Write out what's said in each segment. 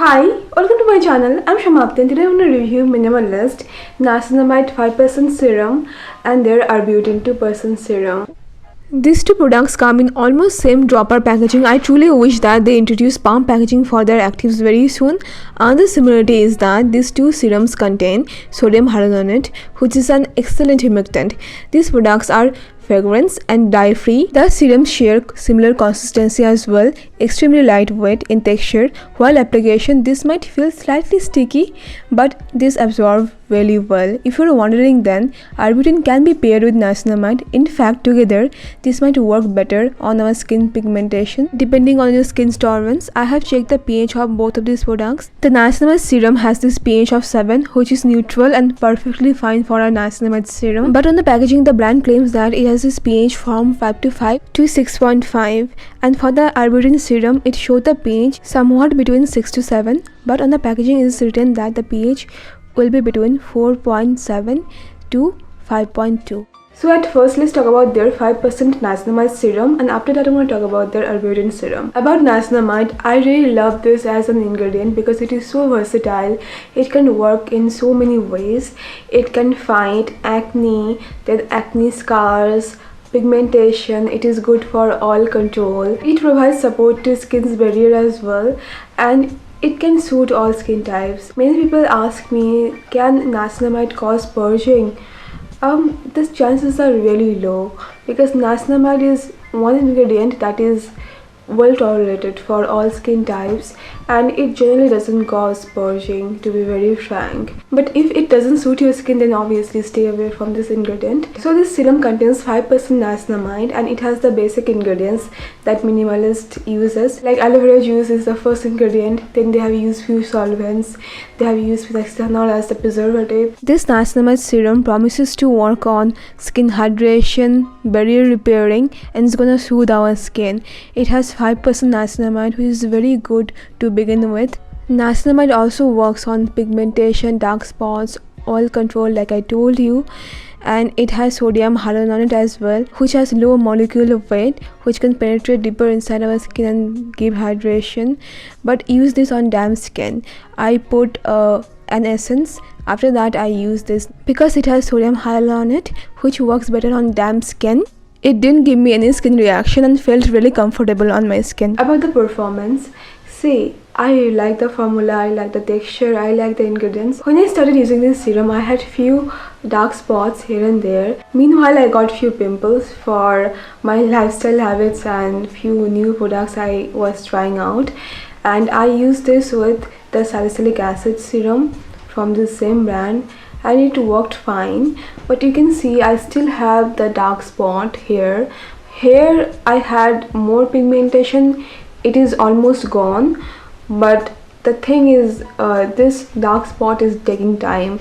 Hi, welcome to my channel. I'm Shamapti and today I'm going to review Minimalist Niacinamide 5% Serum and their Arbutin 2% Serum. These two products come in almost same dropper packaging. I truly wish that they introduce palm packaging for their actives very soon. Another similarity is that these two serums contain sodium hyaluronate, which is an excellent humectant. These products are fragrance and dye free. The serums share similar consistency as well, extremely lightweight in texture. While application, this might feel slightly sticky, but this absorbs really well. If you're wondering, then Arbutin can be paired with niacinamide. In fact, together this might work better on our skin pigmentation depending on your skin's tolerance. I have checked the pH of both of these products. The niacinamide serum has this pH of 7, which is neutral and perfectly fine for a niacinamide serum. But on the packaging, the brand claims that it has this pH from 5 to 5 to 6.5, and for the Arbutin serum, it showed the pH somewhat between 6 to 7. But on the packaging, it is written that the pH will be between 4.7 to 5.2. So at first, let's talk about their 5% niacinamide serum, and after that I'm going to talk about their Arbutin serum. About niacinamide, I really love this as an ingredient because it is so versatile. It can work in so many ways. It can fight acne, then acne scars, pigmentation. It is good for oil control. It provides support to skin's barrier as well, and it can suit all skin types. Many people ask me, can niacinamide cause purging? The chances are really low because niacinamide is one ingredient that is well tolerated for all skin types, and it generally doesn't cause purging, to be very frank. But if it doesn't suit your skin, then obviously stay away from this ingredient. So this serum contains 5% niacinamide, and it has the basic ingredients that Minimalist uses. Like aloe vera juice is the first ingredient, then they have used few solvents, they have used hexanol as the preservative. This niacinamide serum promises to work on skin hydration, barrier repairing, and it's gonna soothe our skin. It has 5% niacinamide, which is very good to begin with. Niacinamide also works on pigmentation, dark spots, oil control like I told you, and it has sodium hyaluronate as well, which has low molecular weight, which can penetrate deeper inside our skin and give hydration. But use this on damp skin. I put an essence. After that I use this because it has sodium hyaluronate, which works better on damp skin. It didn't give me any skin reaction and felt really comfortable on my skin. About the performance, see, I like the formula, I like the texture, I like the ingredients. When I started using this serum, I had few dark spots here and there. Meanwhile, I got few pimples for my lifestyle habits and few new products I was trying out. And I used this with the salicylic acid serum from the same brand, and it worked fine. But you can see I still have the dark spot here. Here I had more pigmentation. It is almost gone, but the thing is this dark spot is taking time.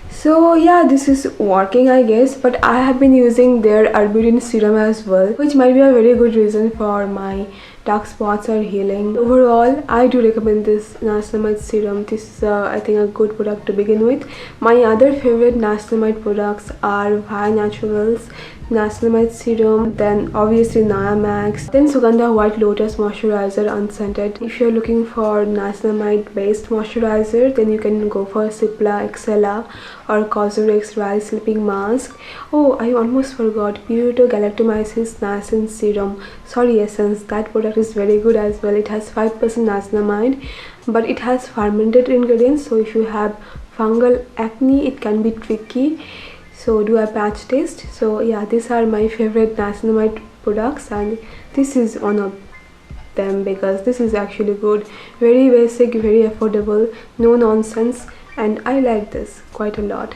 So yeah, this is working, I guess. But I have been using their Arbutin serum as well, which might be a very good reason for my dark spots are healing. Overall, I do recommend this niacinamide serum. This is I think a good product to begin with. My other favorite niacinamide products are Vi Naturals niacinamide serum, then obviously Niamax, then Sugandha White Lotus moisturizer unscented. If you're looking for niacinamide based moisturizer, then you can go for Cipla Excella or Cosrx Rice Sleeping Mask. Oh, I almost forgot, Purito Galactomyces Niacin Serum, sorry, essence. That product is very good as well. It has 5% niacinamide, but it has fermented ingredients, so if you have fungal acne, it can be tricky. So do a patch test. So yeah, these are my favorite niacinamide products, and this is one of them because this is actually good, very basic, very affordable, no nonsense, and I like this quite a lot.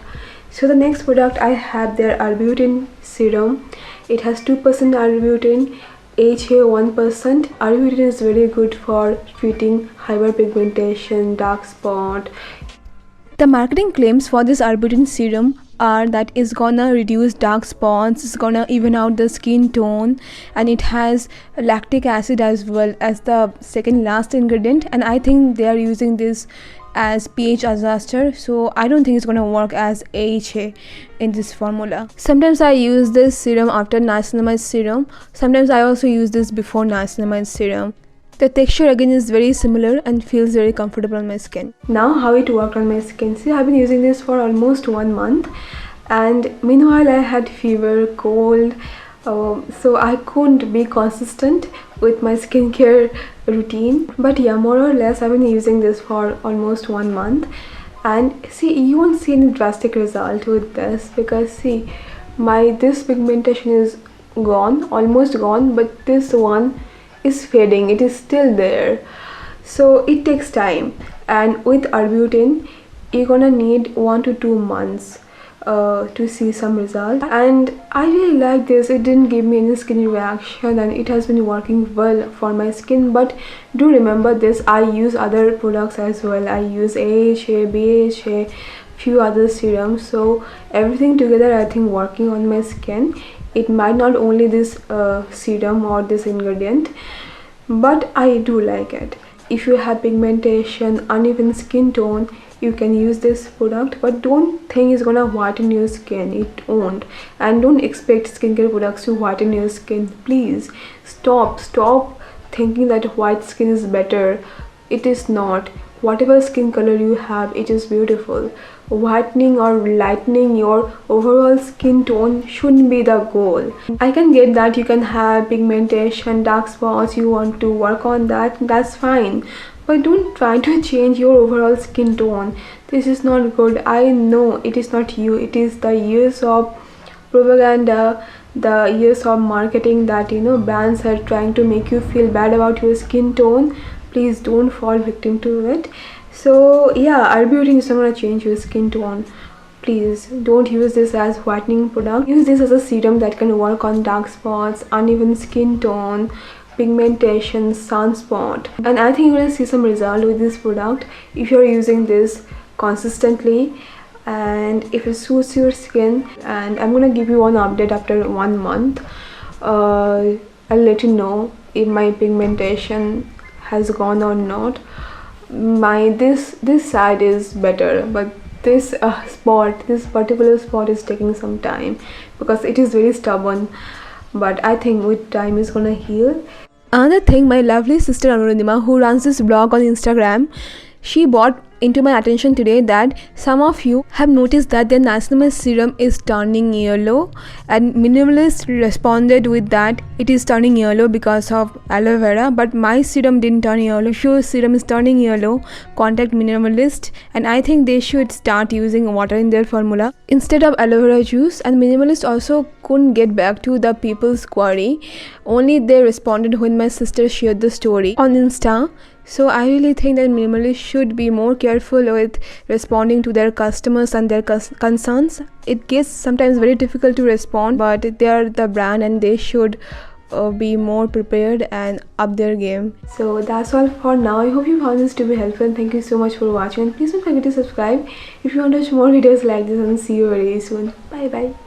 So the next product I have their Arbutin serum. It has 2% Arbutin, HA 1%. Arbutin is very good for treating hyperpigmentation, dark spot. The marketing claims for this Arbutin serum are that it's gonna reduce dark spots, it's gonna even out the skin tone, and it has lactic acid as well as the second last ingredient, and I think they are using this as pH adjuster, so I don't think it's gonna work as AHA in this formula. Sometimes I use this serum after niacinamide serum, sometimes I also use this before niacinamide serum. The texture again is very similar and feels very comfortable on my skin. Now how it worked on my skin. See, I've been using this for almost 1 month, and meanwhile I had fever, cold, so I couldn't be consistent with my skincare routine. But yeah, more or less I've been using this for almost 1 month, and see, you won't see any drastic result with this, because see, this pigmentation is gone, almost gone, but this one is fading. It is still there, so it takes time. And with Arbutin you're gonna need 1 to 2 months to see some result. And I really like this. It didn't give me any skin reaction, and it has been working well for my skin. But do remember this, I use other products as well. I use AHA, BHA, few other serums, so everything together I think working on my skin. It might not only this serum or this ingredient, but I do like it. If you have pigmentation, uneven skin tone, you can use this product, but don't think it's gonna whiten your skin. It won't. And don't expect skincare products to whiten your skin. Please stop thinking that white skin is better. It is not. Whatever skin color you have, it is beautiful. Whitening or lightening your overall skin tone shouldn't be the goal. I can get that you can have pigmentation, dark spots, you want to work on that, that's fine, but don't try to change your overall skin tone. This is not good. I know it is not you, it is the years of propaganda, the years of marketing that brands are trying to make you feel bad about your skin tone. Please don't fall victim to it. So yeah, Arbutin is not gonna change your skin tone. Please don't use this as whitening product. Use this as a serum that can work on dark spots, uneven skin tone, pigmentation, sunspot. And I think you're gonna see some result with this product if you're using this consistently, and if it suits your skin. And I'm gonna give you one update after 1 month. I'll let you know if my pigmentation has gone or not. This side is better, but this particular spot is taking some time because it is very stubborn, but I think with time it's gonna heal. Another thing, my lovely sister Anurindima, who runs this blog on Instagram, she brought into my attention today that some of you have noticed that their niacinamide serum is turning yellow, and Minimalist responded with that it is turning yellow because of aloe vera, but my serum didn't turn yellow. If your serum is turning yellow, contact Minimalist, and I think they should start using water in their formula instead of aloe vera juice. And Minimalist also couldn't get back to the people's query, only they responded when my sister shared the story on Insta. So I really think that Minimalists should be more careful with responding to their customers and their concerns. It gets sometimes very difficult to respond, but they are the brand and they should be more prepared and up their game. So that's all for now. I hope you found this to be helpful, and thank you so much for watching, and please don't forget to subscribe if you want to watch more videos like this, and see you very soon. Bye bye.